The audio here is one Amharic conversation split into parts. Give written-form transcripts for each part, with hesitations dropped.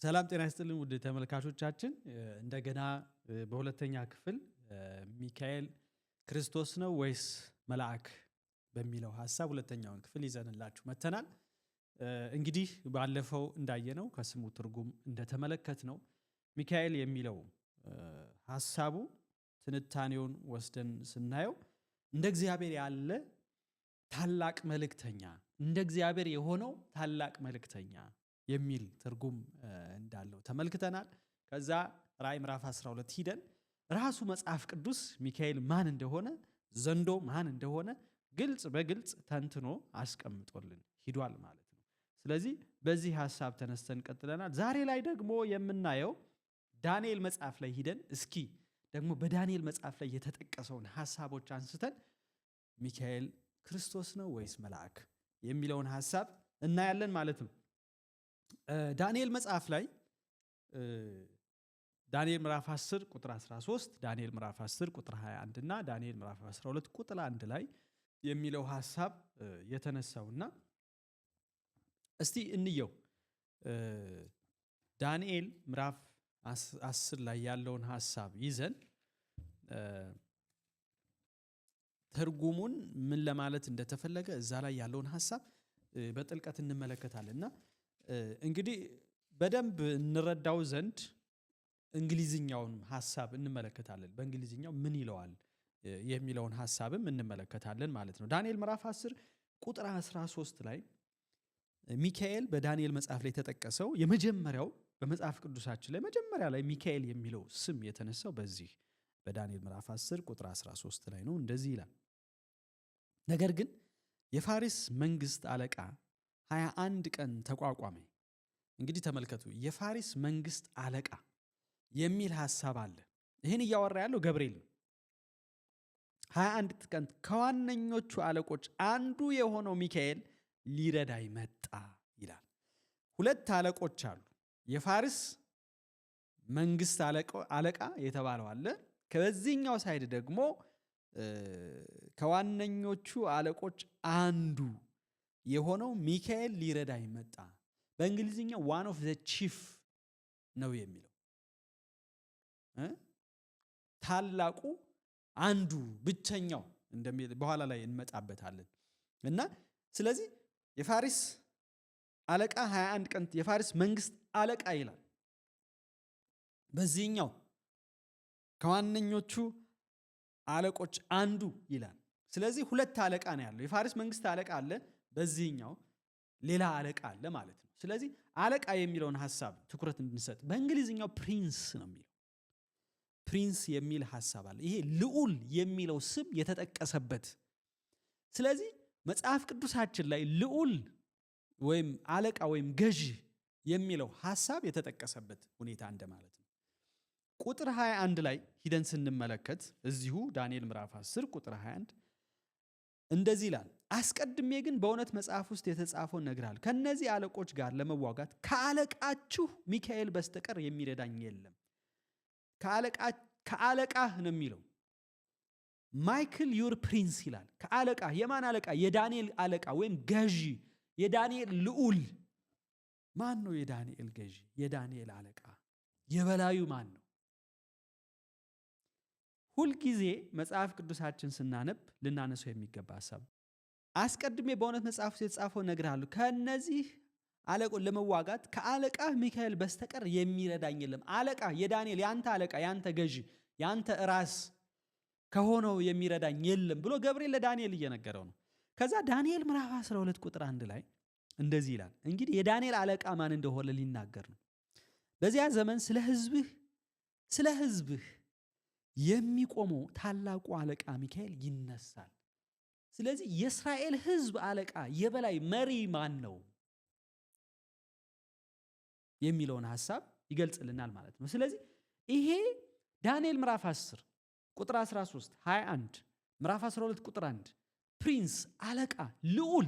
ሰላም ጤና ይስጥልን ውድ ተመልካቾቻችን እንደገና በሁለተኛ ክፍል ሚካኤል ክርስቶስ ነው ወይስ መልአክ በሚለው ሐሳብ ሁለተኛውን ክፍል ይዘንላችሁ መተናል። እንግዲህ ባለፈው እንዳየነው ከስሙ ትርጉም እንደተመለከትነው ሚካኤል የሚለው ሐሳቡ ትንታኔውን ወስደን ስናየው እንደ እግዚአብሔር ያለ ታላቅ መልእክተኛ እንደ እግዚአብሔር የሆነው ታላቅ መልእክተኛ የሚል ትርጉም እንዳለው ተመልክተናል። ከዛ ራዕይ ምዕራፍ 12 ሂደን ራሱ መጽሐፍ ቅዱስ ሚካኤል ማን እንደሆነ ዘንዶ ማን እንደሆነ ግልጽ በግልጽ ተንትኖ አስቀምጦልን ሂዷል ማለት ነው። ስለዚህ በዚህ ሐሳብ ተነስተን ቀጥለናል። ዛሬ ላይ ደግሞ የምናየው ዳንኤል መጽሐፍ ላይ ሂደን እስኪ ደግሞ በዳንኤል መጽሐፍ ላይ የተጠቀሰውን ሐሳቦች አንስተን ሚካኤል ክርስቶስ ነው ወይስ መልአክ የሚለውን ሐሳብ እናያለን ማለት ነው። ዳንኤል መጽሐፍ ላይ ዳንኤል ምዕራፍ 10 ቁጥር 13 ዳንኤል ምዕራፍ 10 ቁጥር 21 እና ዳንኤል ምዕራፍ 12 ቁጥር 1 ላይ የሚለው ሐሳብ የተነሳውና እስቲ እንየው። ዳንኤል ምዕራፍ 10 ላይ ያለውን ሐሳብ ይዘን ትርጉሙን ምን ለማለት እንደተፈለገ እዛ ላይ ያለውን ሐሳብ በጥልቀት እንመለከታለንና እንግዲህ በደንብ እንረዳው ዘንድ እንግሊዝኛውን ሐሳብ እንመለከታለን። በእንግሊዝኛው ምን ይለዋል የሚለውን ሐሳብም እንመለከታለን ማለት ነው። ዳንኤል ምዕራፍ 10 ቁጥር 13 ላይ ሚካኤል በዳንኤል መጽሐፍ ላይ የተጠቀሰው የመጀመሪያው በመጽሐፍ ቅዱሳችን ላይ መጀመሪያ ላይ ሚካኤል የሚለው ስም የተነሳው በዚህ በዳንኤል ምዕራፍ 10 ቁጥር 13 ላይ ነው። እንደዚህ ይላል፣ ነገር ግን የፋሪስ መንግስት አለቃ 21 ቀን ተቋቋመ። እንግዲህ ተመልከቱ፣ የፋሪስ መንግስት አለቃ የሚል ሐሳብ አለ። ይህን እያወራ ያለው ገብርኤል ነው። 21 ቀን ከዋነኞቹ አለቆች አንዱ የሆነው ሚካኤል ሊረዳይ መጣ ይላል። ሁለት አለቆች አሉ። የፋሪስ መንግስት አለቃ የተባለው አለ። ከዚህኛው ሳይድ ደግሞ ከዋነኞቹ አለቆች አንዱ የሆነው ሚካኤል ሊረዳይ መጣ። በእንግሊዝኛው ዋን ኦፍ ዘ ቺፍ ነው የሚለው ታላቁ አንዱ ብቸኛው እንደሚል በኋላ ላይ እንመጣበታለን። እና ስለዚህ የፋሪስ አለቃ 21 ቀን የፋሪስ መንግስት አለቃ ይላል። በዚህኛው ከዋነኞቹ አለቆች አንዱ ይላል። ስለዚህ ሁለት አለቃ ነው ያለው። የፋሪስ መንግስት አለቃ አለ፣ በዚህኛው ሌላ አለቃ አለ ማለት ነው። ስለዚህ አለቃ የሚለውን ሐሳብ ትኩረት እንድንሰጥ በእንግሊዝኛው ፕሪንስ ነው የሚለው። ፕሪንስ የሚል ሐሳብ አለ። ይሄ ልዑል የሚለው ስም የተጠቀሰበት። ስለዚህ መጽሐፍ ቅዱሳችን ላይ ልዑል ወይም አለቃ ወይም ገዢ የሚለው ሐሳብ የተጠቀሰበት ሁኔታ እንደማለት ነው። ቁጥር 21 ላይ ሂደን ስንመለከት እዚሁ ዳንኤል ምዕራፍ 10 ቁጥር 21 እንደዚህ ይላል፣ አስቀድሜ ግን በእውነት መጽሐፍ ውስጥ የተጻፈውን እነግርሃለሁ፣ ከነዚህ አለቆች ጋር ለመዋጋት ከአለቃችሁ ሚካኤል በስተቀር የሚረዳኝ የለም። ከአለቃህ ነው የሚለው። ማይክል ዩር ፕሪንስ ይላል። ከአለቃ የማን አለቃ? የዳንኤል አለቃ ወይም ገዢ፣ የዳንኤል ልዑል። ማን ነው የዳንኤል ገዢ? የዳንኤል አለቃ የበላዩ ማን ነው? ሁልጊዜ መጽሐፍ ቅዱሳችን ስናነብ ልናነሳው የሚገባ ሐሳብ፣ አስቀድሜ በእውነት መጽሐፍ ውስጥ የተጻፈው እነግርሃለሁ፣ ከነዚህ አለቆች ለመዋጋት ከአለቃ ሚካኤል በስተቀር የሚረዳኝ የለም። አለቃ የዳንኤል ያንተ አለቃ፣ ያንተ ገዢ፣ ያንተ ራስ ከሆነው የሚረዳኝ የለም ብሎ ገብርኤል ለዳንኤል እየነገረው ነው። ከዛ ዳንኤል ምዕራፍ 12 ቁጥር 1 ላይ እንደዚህ ይላል። እንግዲህ የዳንኤል አለቃ ማን እንደሆነ ሊናገር ነው። በዚያ ዘመን ስለ ሕዝብህ የሚቆመው ታላቁ አለቃ ሚካኤል ይነሳል። ስለዚህ የእስራኤል ሕዝብ አለቃ የበላይ መሪ ማን ነው የሚለውን ሐሳብ ይገልጽልናል ማለት ነው። ስለዚህ ይሄ ዳንኤል ምዕራፍ 10 ቁጥር 13 21 ምዕራፍ 12 ቁጥር 1 ፕሪንስ አለቃ ልዑል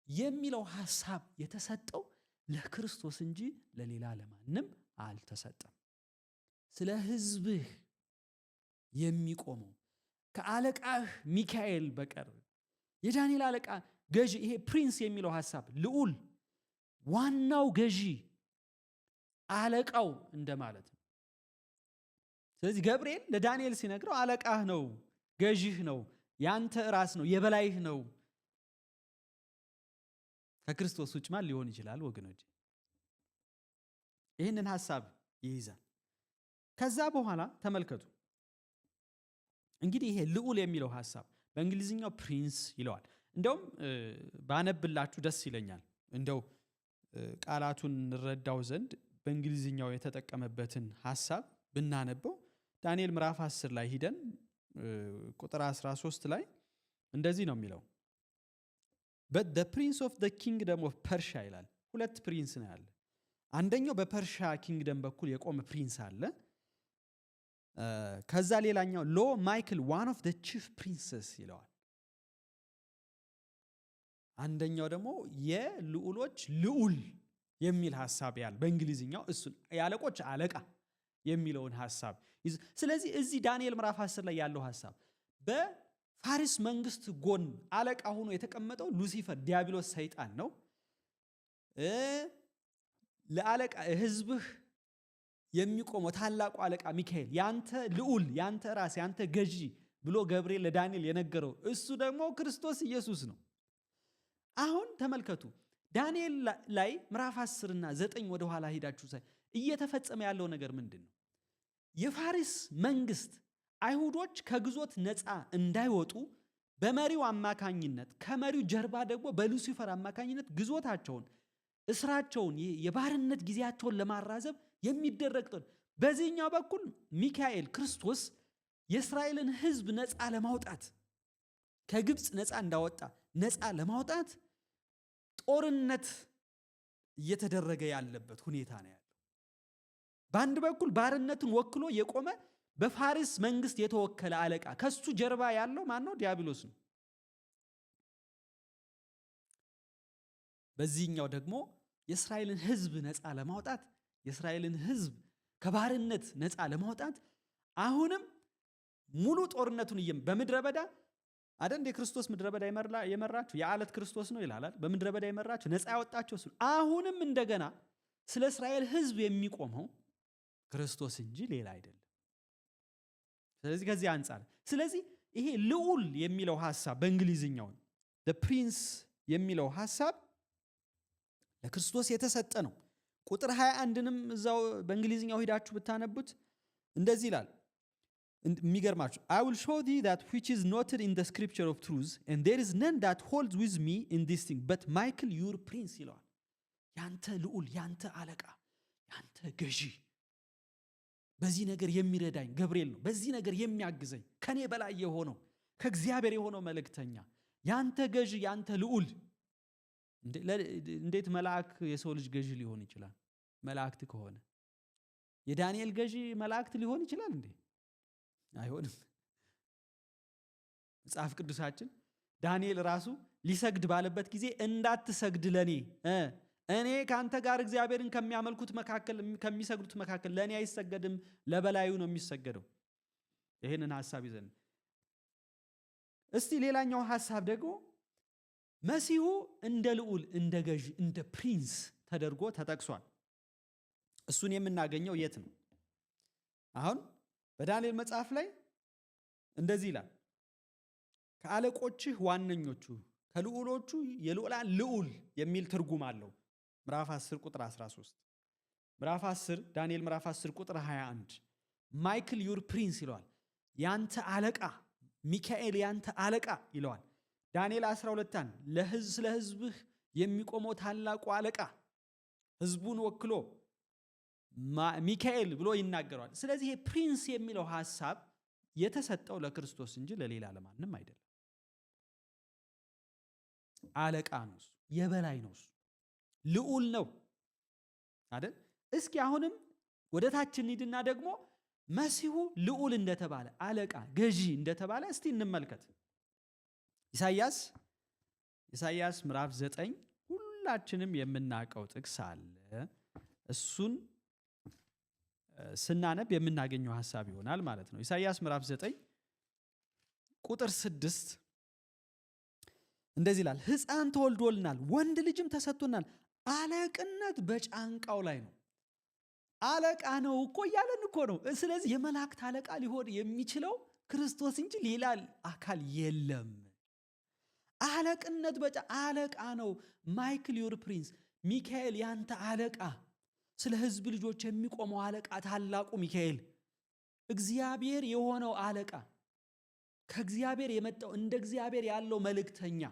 የሚለው ሐሳብ የተሰጠው ለክርስቶስ እንጂ ለሌላ ለማንም አልተሰጠም። ስለ ሕዝብህ የሚቆመው ከአለቃህ ሚካኤል በቀር የዳንኤል አለቃ ገዢ፣ ይሄ ፕሪንስ የሚለው ሐሳብ ልዑል ዋናው ገዢ አለቃው እንደማለት ነው። ስለዚህ ገብርኤል ለዳንኤል ሲነግረው አለቃህ ነው፣ ገዢህ ነው፣ ያንተ ራስ ነው፣ የበላይህ ነው። ከክርስቶስ ውጭ ማን ሊሆን ይችላል ወገኖች? ይህንን ሐሳብ ይይዛል። ከዛ በኋላ ተመልከቱ እንግዲህ ይሄ ልዑል የሚለው ሐሳብ በእንግሊዝኛው ፕሪንስ ይለዋል። እንደውም ባነብላችሁ ደስ ይለኛል። እንደው ቃላቱን እንረዳው ዘንድ በእንግሊዝኛው የተጠቀመበትን ሐሳብ ብናነበው ዳንኤል ምዕራፍ 10 ላይ ሂደን ቁጥር 13 ላይ እንደዚህ ነው የሚለው but the prince of the kingdom of Persia ይላል። ሁለት ፕሪንስ ነው ያለ። አንደኛው በፐርሻ ኪንግደም በኩል የቆመ ፕሪንስ አለ። ከዛ ሌላኛው ሎ ማይክል one of the chief princes ይለዋል። አንደኛው ደግሞ የልዑሎች ልዑል የሚል ሐሳብ ያለ በእንግሊዝኛው እሱን የአለቆች አለቃ የሚለውን ሐሳብ። ስለዚህ እዚህ ዳንኤል ምዕራፍ 10 ላይ ያለው ሐሳብ በፋሪስ መንግስት ጎን አለቃ ሆኖ የተቀመጠው ሉሲፈር ዲያብሎስ ሰይጣን ነው። ለአለቃ ህዝብህ የሚቆመው ታላቁ አለቃ ሚካኤል ያንተ ልዑል፣ ያንተ ራስ፣ ያንተ ገዢ ብሎ ገብርኤል ለዳንኤል የነገረው እሱ ደግሞ ክርስቶስ ኢየሱስ ነው። አሁን ተመልከቱ ዳንኤል ላይ ምዕራፍ 10 እና 9 ወደ ኋላ ሄዳችሁ ሳይ እየተፈጸመ ያለው ነገር ምንድን ነው? የፋሪስ መንግስት አይሁዶች ከግዞት ነፃ እንዳይወጡ በመሪው አማካኝነት ከመሪው ጀርባ ደግሞ በሉሲፈር አማካኝነት ግዞታቸውን፣ እስራቸውን፣ የባርነት ጊዜያቸውን ለማራዘብ የሚደረግ ጦር። በዚህኛው በኩል ሚካኤል ክርስቶስ የእስራኤልን ህዝብ ነፃ ለማውጣት ከግብፅ ነፃ እንዳወጣ ነፃ ለማውጣት ጦርነት እየተደረገ ያለበት ሁኔታ ነው ያለው። በአንድ በኩል ባርነትን ወክሎ የቆመ በፋሪስ መንግስት የተወከለ አለቃ፣ ከሱ ጀርባ ያለው ማን ነው? ዲያብሎስ ነው። በዚህኛው ደግሞ የእስራኤልን ህዝብ ነፃ ለማውጣት የእስራኤልን ህዝብ ከባርነት ነፃ ለማውጣት አሁንም ሙሉ ጦርነቱን በምድረ በዳ አይደል የክርስቶስ ምድረ በዳ የመራቸው የዓለት ክርስቶስ ነው ይላል። በምድረ በዳ የመራቸው ነፃ ያወጣቸው እሱ። አሁንም እንደገና ስለ እስራኤል ህዝብ የሚቆመው ክርስቶስ እንጂ ሌላ አይደለም። ስለዚህ ከዚህ አንጻር ስለዚህ ይሄ ልዑል የሚለው ሐሳብ በእንግሊዝኛው the prince የሚለው ሐሳብ ለክርስቶስ የተሰጠ ነው። ቁጥር 21ንም እዛው በእንግሊዝኛው ሄዳችሁ ብታነቡት እንደዚህ ይላል። የሚገርማችሁ I will show thee that which is noted in the scripture of truth and there is none that holds with me in this thing but Michael your prince ይለዋል። ያንተ ልዑል፣ ያንተ አለቃ፣ ያንተ ገዢ፣ በዚህ ነገር የሚረዳኝ ገብርኤል ነው። በዚህ ነገር የሚያግዘኝ ከኔ በላይ የሆነው ከእግዚአብሔር የሆነው መልእክተኛ፣ ያንተ ገዢ፣ ያንተ ልዑል። እንዴት መልአክ የሰው ልጅ ገዢ ሊሆን ይችላል? መላእክት ከሆነ የዳንኤል ገዢ መላእክት ሊሆን ይችላል እንዴ? አይሆንም። መጽሐፍ ቅዱሳችን ዳንኤል ራሱ ሊሰግድ ባለበት ጊዜ እንዳትሰግድ ለኔ እኔ ካንተ ጋር እግዚአብሔርን ከሚያመልኩት መካከል ከሚሰግዱት መካከል ለኔ አይሰገድም፣ ለበላዩ ነው የሚሰገደው። ይሄንን ሐሳብ ይዘን እስቲ ሌላኛው ሐሳብ ደግሞ መሲሁ እንደ ልዑል፣ እንደ ገዢ፣ እንደ ፕሪንስ ተደርጎ ተጠቅሷል። እሱን የምናገኘው የት ነው? አሁን በዳንኤል መጽሐፍ ላይ እንደዚህ ይላል፣ ከአለቆችህ ዋነኞቹ ከልዑሎቹ የልዑላን ልዑል የሚል ትርጉም አለው። ምዕራፍ 10 ቁጥር 13 ምዕራፍ 10 ዳንኤል ምዕራፍ 10 ቁጥር 21 ማይክል ዩር ፕሪንስ ይለዋል። ያንተ አለቃ ሚካኤል ያንተ አለቃ ይለዋል። ዳንኤል 12 ስለ ህዝብህ የሚቆመው ታላቁ አለቃ ህዝቡን ወክሎ ሚካኤል ብሎ ይናገረዋል። ስለዚህ ይሄ ፕሪንስ የሚለው ሐሳብ የተሰጠው ለክርስቶስ እንጂ ለሌላ ለማንም አይደለም። አለቃ ነው፣ የበላይ ነው፣ ልዑል ነው አይደል? እስኪ አሁንም ወደ ታች እንሂድና ደግሞ መሲሁ ልዑል እንደተባለ አለቃ ገዢ እንደተባለ እስቲ እንመልከት። ኢሳይያስ ምዕራፍ 9 ሁላችንም የምናውቀው ጥቅስ አለ። እሱን ስናነብ የምናገኘው ሐሳብ ይሆናል ማለት ነው። ኢሳይያስ ምዕራፍ 9 ቁጥር 6 እንደዚህ ይላል፣ ሕፃን ተወልዶልናል፣ ወንድ ልጅም ተሰጥቶናል፣ አለቅነት በጫንቃው ላይ ነው። አለቃ ነው እኮ እያለን እኮ ነው። ስለዚህ የመላእክት አለቃ ሊሆን የሚችለው ክርስቶስ እንጂ ሌላ አካል የለም። አለቅነት አለቃ ነው። ማይክል ዩር ፕሪንስ፣ ሚካኤል ያንተ አለቃ፣ ስለ ሕዝብ ልጆች የሚቆመው አለቃ፣ ታላቁ ሚካኤል፣ እግዚአብሔር የሆነው አለቃ፣ ከእግዚአብሔር የመጣው እንደ እግዚአብሔር ያለው መልእክተኛ፣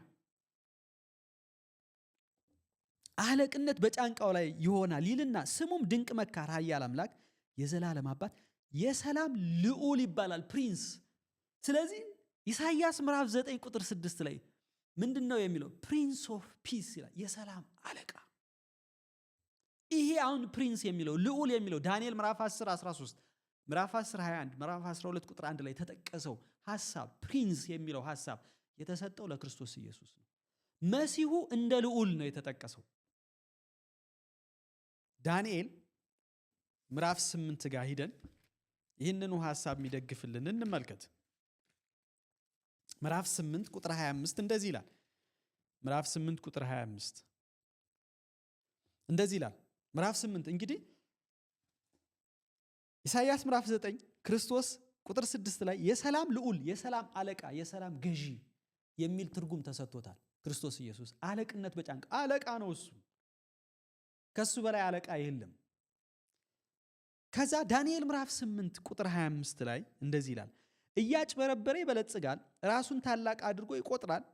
አለቅነት በጫንቃው ላይ ይሆናል ይልና ስሙም ድንቅ መካር፣ ኃያል አምላክ፣ የዘላለም አባት፣ የሰላም ልዑል ይባላል። ፕሪንስ። ስለዚህ ኢሳይያስ ምዕራፍ 9 ቁጥር 6 ላይ ምንድን ነው የሚለው? ፕሪንስ ኦፍ ፒስ ይላል፣ የሰላም አለቃ። ይሄ አሁን ፕሪንስ የሚለው ልዑል የሚለው ዳንኤል ምዕራፍ 10 13 ምዕራፍ 10 21 ምዕራፍ 12 ቁጥር 1 ላይ ተጠቀሰው ሐሳብ ፕሪንስ የሚለው ሐሳብ የተሰጠው ለክርስቶስ ኢየሱስ ነው። መሲሁ እንደ ልዑል ነው የተጠቀሰው። ዳንኤል ምዕራፍ 8 ጋር ሂደን ይህንኑ ሐሳብ የሚደግፍልን እንመልከት። ምዕራፍ 8 ቁጥር 25 እንደዚህ ይላል። ምዕራፍ 8 ቁጥር 25 እንደዚህ ይላል። ምዕራፍ 8 እንግዲህ ኢሳይያስ ምዕራፍ 9 ክርስቶስ ቁጥር 6 ላይ የሰላም ልዑል፣ የሰላም አለቃ፣ የሰላም ገዢ የሚል ትርጉም ተሰጥቶታል። ክርስቶስ ኢየሱስ አለቅነት በጫንቃ አለቃ ነው። እሱ ከሱ በላይ አለቃ የለም። ከዛ ዳንኤል ምዕራፍ 8 ቁጥር 25 ላይ እንደዚህ ይላል። እያጭበረበረ ይበለጽጋል፣ ራሱን ታላቅ አድርጎ ይቆጥራል።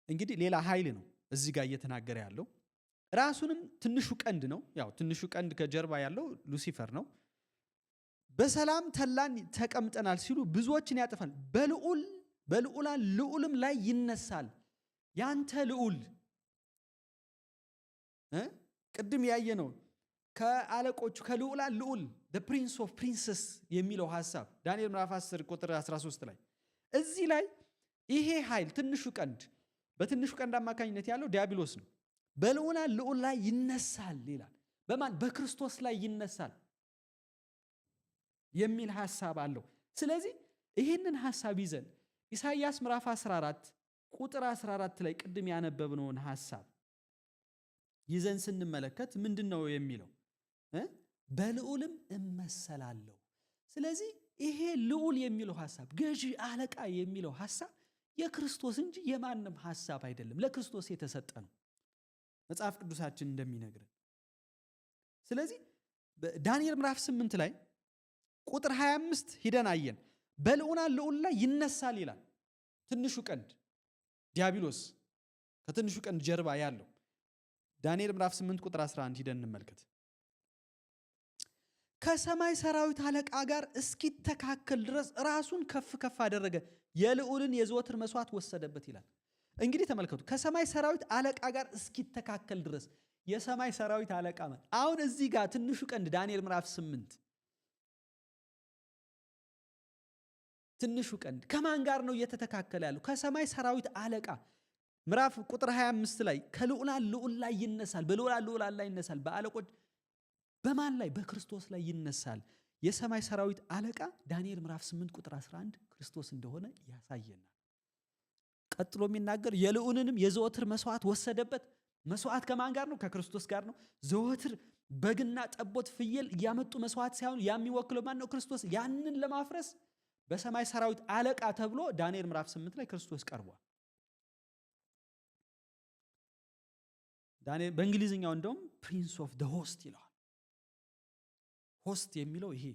እንግዲህ ሌላ ኃይል ነው እዚህ ጋር እየተናገረ ያለው። ራሱንም ትንሹ ቀንድ ነው። ያው ትንሹ ቀንድ ከጀርባ ያለው ሉሲፈር ነው። በሰላም ተላን ተቀምጠናል ሲሉ ብዙዎችን ያጠፋል። በልዑላን ልዑልም ላይ ይነሳል። ያንተ ልዑል ቅድም ያየ ነው። ከአለቆቹ ከልዑላን ልዑል ፕሪንስ ኦፍ ፕሪንስስ የሚለው ሐሳብ ዳንኤል ምዕራፍ 10 ቁጥር 13 ላይ እዚህ ላይ ይሄ ኃይል ትንሹ ቀንድ፣ በትንሹ ቀንድ አማካኝነት ያለው ዲያብሎስ ነው። በልዑላን ልዑል ላይ ይነሳል ይላል። በማን? በክርስቶስ ላይ ይነሳል የሚል ሐሳብ አለው። ስለዚህ ይህንን ሐሳብ ይዘን ኢሳይያስ ምዕራፍ 14 ቁጥር 14 ላይ ቅድም ያነበብነውን ሐሳብ ይዘን ስንመለከት ምንድን ነው የሚለው? በልዑልም እመሰላለሁ። ስለዚህ ይሄ ልዑል የሚለው ሐሳብ፣ ገዢ አለቃ የሚለው ሐሳብ የክርስቶስ እንጂ የማንም ሐሳብ አይደለም። ለክርስቶስ የተሰጠ ነው መጽሐፍ ቅዱሳችን እንደሚነግረን። ስለዚህ ዳንኤል ምዕራፍ 8 ላይ ቁጥር 25 ሂደን አየን። በልዑላን ልዑል ላይ ይነሳል ይላል። ትንሹ ቀንድ ዲያብሎስ ከትንሹ ቀንድ ጀርባ ያለው ዳንኤል ምዕራፍ 8 ቁጥር 11 ሂደን እንመልከት። ከሰማይ ሰራዊት አለቃ ጋር እስኪተካከል ድረስ ራሱን ከፍ ከፍ አደረገ፣ የልዑልን የዘወትር መስዋዕት ወሰደበት ይላል። እንግዲህ ተመልከቱ፣ ከሰማይ ሰራዊት አለቃ ጋር እስኪተካከል ድረስ የሰማይ ሰራዊት አለቃ ማለት አሁን እዚህ ጋር ትንሹ ቀንድ ዳንኤል ምዕራፍ 8 ትንሹ ቀንድ ከማን ጋር ነው እየተተካከለ ያለው? ከሰማይ ሰራዊት አለቃ። ምዕራፍ ቁጥር 25 ላይ ከልዑላን ልዑል ላይ ይነሳል፣ በልዑላን ልዑላን ላይ ይነሳል። በአለቆች በማን ላይ? በክርስቶስ ላይ ይነሳል። የሰማይ ሰራዊት አለቃ ዳንኤል ምዕራፍ 8 ቁጥር 11 ክርስቶስ እንደሆነ ያሳየናል። ቀጥሎ የሚናገር የልዑልንም የዘወትር መስዋዕት ወሰደበት። መስዋዕት ከማን ጋር ነው? ከክርስቶስ ጋር ነው። ዘወትር በግና ጠቦት ፍየል እያመጡ መስዋዕት ሳይሆን የሚወክለው ማን ነው? ክርስቶስ። ያንን ለማፍረስ በሰማይ ሰራዊት አለቃ ተብሎ ዳንኤል ምዕራፍ 8 ላይ ክርስቶስ ቀርቧል። ዳንኤል በእንግሊዝኛው እንደውም ፕሪንስ ኦፍ ደ ሆስት ይለዋል። ሆስት የሚለው ይሄ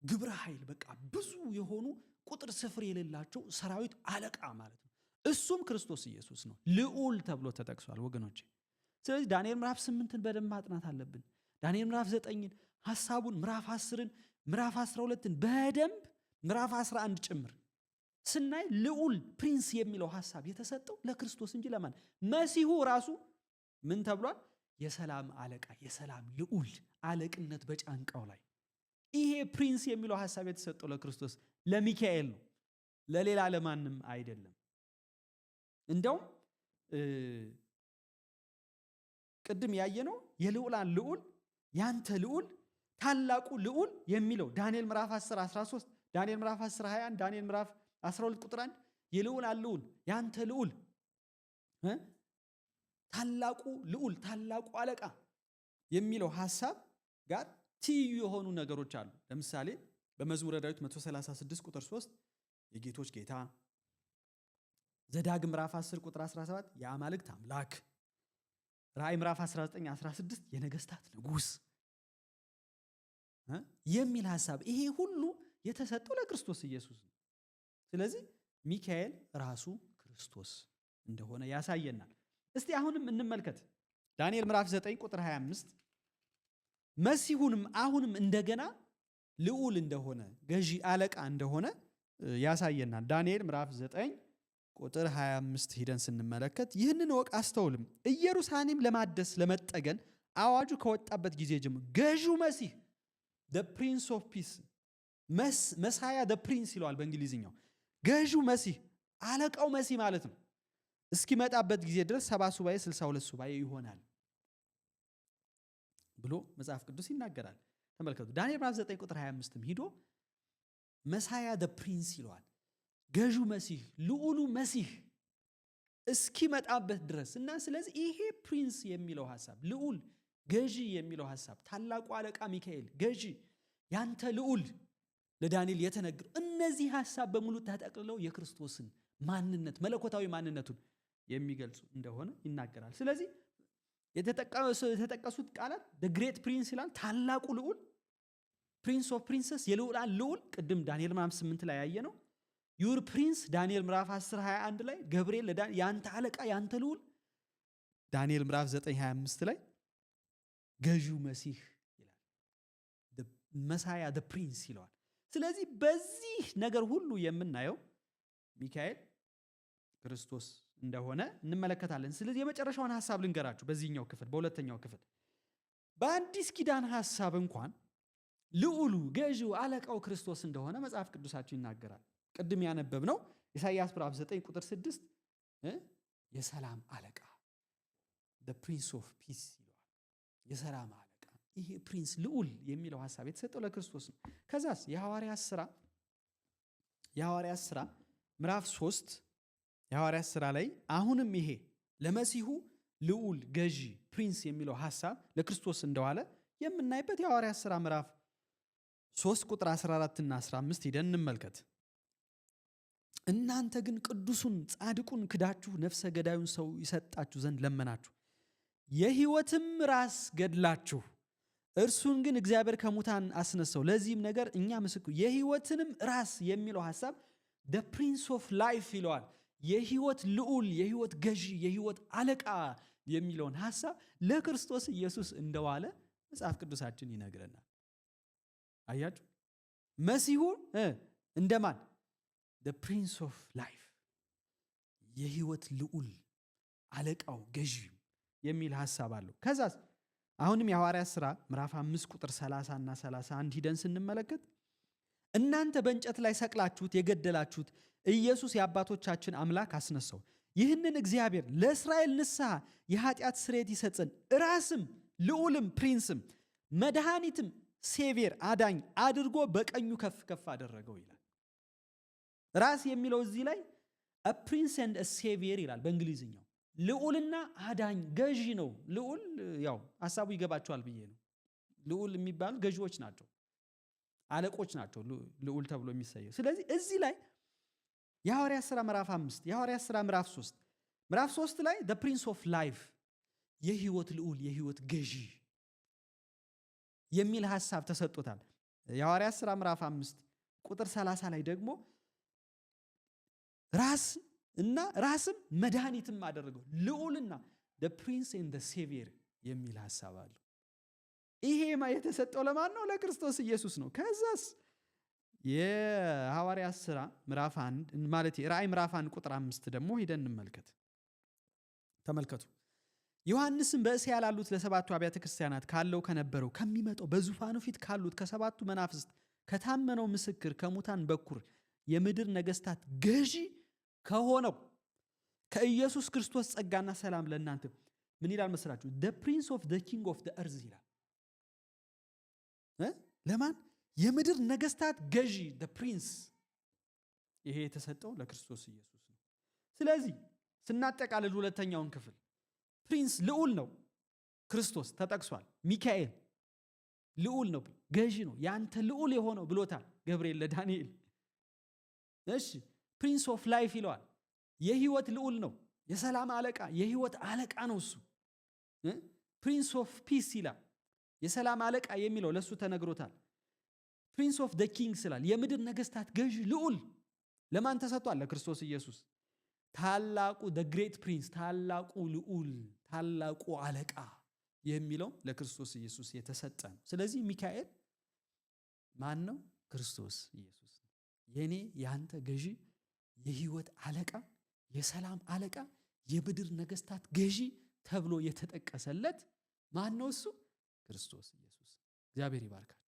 ግብረ ኃይል፣ በቃ ብዙ የሆኑ ቁጥር ስፍር የሌላቸው ሰራዊት አለቃ ማለት ነው። እሱም ክርስቶስ ኢየሱስ ነው። ልዑል ተብሎ ተጠቅሷል ወገኖቼ። ስለዚህ ዳንኤል ምዕራፍ 8ን በደንብ ማጥናት አለብን። ዳንኤል ምዕራፍ 9ን ሐሳቡን፣ ምዕራፍ 10ን፣ ምዕራፍ 12ን በደንብ ምዕራፍ 11 ጭምር ስናይ ልዑል ፕሪንስ የሚለው ሐሳብ የተሰጠው ለክርስቶስ እንጂ ለማን? መሲሁ ራሱ ምን ተብሏል? የሰላም አለቃ፣ የሰላም ልዑል፣ አለቅነት በጫንቃው ላይ። ይሄ ፕሪንስ የሚለው ሐሳብ የተሰጠው ለክርስቶስ ለሚካኤል ነው፣ ለሌላ ለማንም አይደለም። እንደውም ቅድም ያየነው የልዑላን ልዑል፣ ያንተ ልዑል፣ ታላቁ ልዑል የሚለው ዳንኤል ምዕራፍ 10 13 ዳንኤል ምዕራፍ 10 21 ዳንኤል ምዕራፍ 12 ቁጥር 1 የልዑላን ልዑል፣ ያንተ ልዑል፣ ታላቁ ልዑል፣ ታላቁ አለቃ የሚለው ሐሳብ ጋር ትይዩ የሆኑ ነገሮች አሉ። ለምሳሌ በመዝሙረ ዳዊት 136 ቁጥር 3 የጌቶች ጌታ፣ ዘዳግም ምዕራፍ 10 ቁጥር 17 የአማልክት አምላክ፣ ራእይ ምዕራፍ 19 16 የነገስታት ንጉስ የሚል ሐሳብ፣ ይሄ ሁሉ የተሰጠው ለክርስቶስ ኢየሱስ ነው። ስለዚህ ሚካኤል ራሱ ክርስቶስ እንደሆነ ያሳየናል። እስቲ አሁንም እንመልከት። ዳንኤል ምዕራፍ 9 ቁጥር 25 መሲሁንም አሁንም እንደገና ልዑል እንደሆነ ገዢ አለቃ እንደሆነ ያሳየናል። ዳንኤል ምዕራፍ 9 ቁጥር 25 ሂደን ስንመለከት ይህንን ወቅ አስተውልም፣ ኢየሩሳሌም ለማደስ ለመጠገን አዋጁ ከወጣበት ጊዜ ጀምሮ ገዢው መሲህ the prince of peace መሳያ the prince ይለዋል በእንግሊዝኛው። ገዢው መሲህ አለቃው መሲህ ማለት ነው። እስኪመጣበት ጊዜ ድረስ 70 ሱባኤ 62 ሱባኤ ይሆናል ብሎ መጽሐፍ ቅዱስ ይናገራል። ተመልከቱ። ዳንኤል ምዕራፍ 9 ቁጥር 25ም ሂዶ መሳያ the prince ይለዋል። ገዢው መሲህ ልዑሉ መሲህ እስኪመጣበት ድረስ እና ስለዚህ ይሄ ፕሪንስ የሚለው ሐሳብ ልዑል ገዢ የሚለው ሐሳብ ታላቁ አለቃ ሚካኤል ገዢ ያንተ ልዑል ለዳንኤል የተነገረው እነዚህ ሐሳብ በሙሉ ተጠቅልለው የክርስቶስን ማንነት መለኮታዊ ማንነቱን የሚገልጹ እንደሆነ ይናገራል። ስለዚህ የተጠቀሱት ቃላት the great prince ይላል፣ ታላቁ ልዑል prince of princes የልዑላን ልዑል ቅድም ዳንኤል ምዕራፍ 8 ላይ ያየ ነው። your prince ዳንኤል ምዕራፍ 10 21 ላይ ገብርኤል ያንተ አለቃ ያንተ ልዑል፣ ዳንኤል ምዕራፍ 9 25 ላይ ገዢው መሲህ ይላል፣ መሳያ the prince ይለዋል። ስለዚህ በዚህ ነገር ሁሉ የምናየው ሚካኤል ክርስቶስ እንደሆነ እንመለከታለን። ስለዚህ የመጨረሻውን ሐሳብ ልንገራችሁ በዚህኛው ክፍል በሁለተኛው ክፍል በአዲስ ኪዳን ሐሳብ እንኳን ልዑሉ ገዢው አለቃው ክርስቶስ እንደሆነ መጽሐፍ ቅዱሳችን ይናገራል። ቅድም ያነበብነው ኢሳይያስ ምዕራፍ 9 ቁጥር 6 የሰላም አለቃ the prince of peace ይለዋል፣ የሰላም አለቃ። ይሄ ፕሪንስ ልዑል የሚለው ሐሳብ የተሰጠው ለክርስቶስ ነው። ከዛስ የሐዋርያት ሥራ ምዕራፍ 3 የሐዋርያት ሥራ ላይ አሁንም ይሄ ለመሲሁ ልዑል ገዢ ፕሪንስ የሚለው ሐሳብ ለክርስቶስ እንደዋለ የምናይበት የሐዋርያት ሥራ ምዕራፍ 3 ቁጥር 14 እና 15 ሄደን እንመልከት። እናንተ ግን ቅዱሱን ጻድቁን ክዳችሁ ነፍሰ ገዳዩን ሰው ይሰጣችሁ ዘንድ ለመናችሁ፣ የሕይወትም ራስ ገድላችሁ፣ እርሱን ግን እግዚአብሔር ከሙታን አስነሳው። ለዚህም ነገር እኛ ምስክር። የሕይወትንም ራስ የሚለው ሐሳብ the prince of life ይለዋል። የሕይወት ልዑል፣ የሕይወት ገዢ፣ የሕይወት አለቃ የሚለውን ሐሳብ ለክርስቶስ ኢየሱስ እንደዋለ መጽሐፍ ቅዱሳችን ይነግረናል። አያችሁ፣ መሲሁ እንደማን the prince of life የሕይወት ልዑል አለቃው ገዢ የሚል ሐሳብ አለው። ከዛስ አሁንም የሐዋርያት ሥራ ምዕራፍ 5 ቁጥር 30 እና 31 ሂደን ስንመለከት እናንተ በእንጨት ላይ ሰቅላችሁት የገደላችሁት ኢየሱስ የአባቶቻችን አምላክ አስነሳው። ይህንን እግዚአብሔር ለእስራኤል ንስሐ የኃጢአት ስርየት ይሰጥ ዘንድ ራስም ልዑልም ፕሪንስም መድኃኒትም ሴቪየር አዳኝ አድርጎ በቀኙ ከፍ ከፍ አደረገው ይላል። ራስ የሚለው እዚህ ላይ a prince and a savior ይላል በእንግሊዝኛው። ልዑልና አዳኝ ገዢ ነው። ልዑል ያው ሐሳቡ ይገባቸዋል ብዬ ነው። ልዑል የሚባሉ ገዢዎች ናቸው፣ አለቆች ናቸው ልዑል ተብሎ የሚሰየው። ስለዚህ እዚህ ላይ የሐዋርያት ሥራ ምዕራፍ 5 የሐዋርያት ሥራ ምዕራፍ 3 ላይ the prince of life የሕይወት ልዑል የሕይወት ገዢ የሚል ሐሳብ ተሰጥቶታል። የሐዋርያት ሥራ ምዕራፍ 5 ቁጥር 30 ላይ ደግሞ ራስ እና ራስም መድኃኒትም አደረገው ልዑልና the prince and the savior የሚል ሐሳብ አለው። ይሄ የተሰጠው ለማን ነው? ለክርስቶስ ኢየሱስ ነው። ከዛስ የሐዋርያት ሥራ ምዕራፍ 1 ማለት ራእይ ምዕራፍ 1 ቁጥር 5 ደግሞ ሄደን እንመልከት። ተመልከቱ። ዮሐንስም በእስያ ላሉት ለሰባቱ አብያተ ክርስቲያናት ካለው ከነበረው ከሚመጣው በዙፋኑ ፊት ካሉት ከሰባቱ መናፍስት ከታመነው ምስክር ከሙታን በኩር የምድር ነገስታት ገዢ ከሆነው ከኢየሱስ ክርስቶስ ጸጋና ሰላም ለእናንተ ምን ይላል መስላችሁ? the prince of the king of the earth ይላል። ለማን? የምድር ነገስታት ገዢ the prince። ይሄ የተሰጠው ለክርስቶስ ኢየሱስ ነው። ስለዚህ ስናጠቃልል ሁለተኛውን ክፍል ፕሪንስ ልዑል ነው፣ ክርስቶስ ተጠቅሷል። ሚካኤል ልዑል ነው፣ ገዢ ነው፣ ያንተ ልዑል የሆነው ብሎታል ገብርኤል ለዳንኤል። እሺ ፕሪንስ ኦፍ ላይፍ ይለዋል። የህይወት ልዑል ነው፣ የሰላም አለቃ፣ የህይወት አለቃ ነው እሱ። ፕሪንስ ኦፍ ፒስ ይላል። የሰላም አለቃ የሚለው ለሱ ተነግሮታል። ፕሪንስ ኦፍ ደ ኪንግስ ይላል። የምድር ነገስታት ገዢ ልዑል ለማን ተሰጥቷል? ለክርስቶስ ኢየሱስ። ታላቁ ደ ግሬት ፕሪንስ፣ ታላቁ ልዑል፣ ታላቁ አለቃ የሚለው ለክርስቶስ ኢየሱስ የተሰጠ ነው። ስለዚህ ሚካኤል ማን ነው? ክርስቶስ ኢየሱስ ነው። የኔ ያንተ ገዢ፣ የህይወት አለቃ፣ የሰላም አለቃ፣ የምድር ነገስታት ገዢ ተብሎ የተጠቀሰለት ማን ነው? እሱ ክርስቶስ ኢየሱስ። እግዚአብሔር ይባርካል።